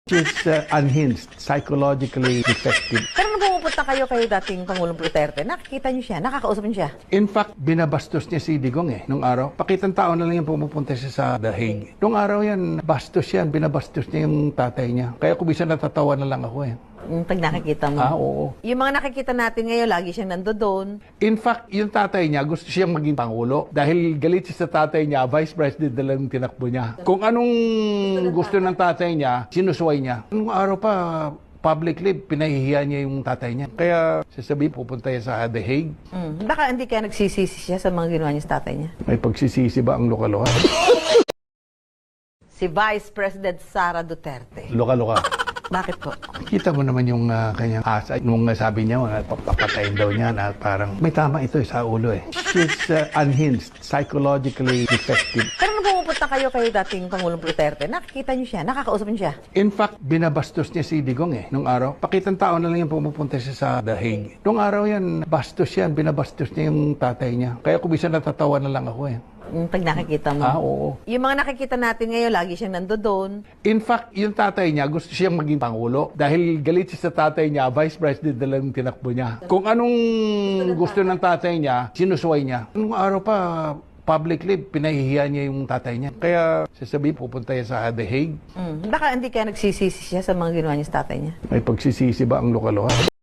She's unhinged, psychologically defective. Pero nung pumupunta kayo dating Pangulong Duterte, nakikita niyo siya, nakakausap niyo siya. In fact, binabastos niya si Digong nung araw. Pakitang tao na lang yung pumupunta siya sa The Hague. Nung araw yan, bastos yan, binabastos niya yung tatay niya. Kaya kung bisa natatawa na lang ako Pag nakikita mo. Oo. Yung mga nakikita natin ngayon, lagi siyang nandoon. In fact, yung tatay niya, gusto siyang maging Pangulo. Dahil galit siya sa tatay niya, Vice President na lang tinakbo niya. Kung anong gusto ng tatay niya, sinusuway niya. Nung araw pa, publicly, pinahihiya niya yung tatay niya. Kaya, sasabihin, pupunta niya sa The Hague. Baka hindi kaya nagsisisi siya sa mga ginawa niya sa tatay niya. May pagsisisi ba ang loka-loka? Si Vice President Sara Duterte. Loka-loka. Bakit po? Kita mo naman yung kanyang asa. Nung sabi niya, papatayin daw niya na parang may tama ito sa ulo She's unhinged, psychologically defective. Pero nung pumupunta kayo dating Pangulong Duterte, nakikita niyo siya, nakakausap niyo siya. In fact, binabastos niya si Digong nung araw. Pakitang tao na lang yung pumupunta siya sa The Hague. Nung araw yan, bastos yan, binabastos niya yung tatay niya. Kaya kung bisa natatawa na lang ako Pag nakikita mo. Oo. Yung mga nakikita natin ngayon, lagi siyang nandoon. In fact, yung tatay niya, gusto siyang maging Pangulo. Dahil galit siya sa tatay niya, Vice President na lang tinakbo niya. Kung anong gusto ng tatay niya, sinusuway niya. Nung araw pa, publicly, pinahihiya niya yung tatay niya. Kaya, sasabihin, pupunta niya sa The Hague. Baka hindi kaya nagsisisi siya sa mga ginawa niya sa tatay niya. May pagsisisi ba ang loka-loka?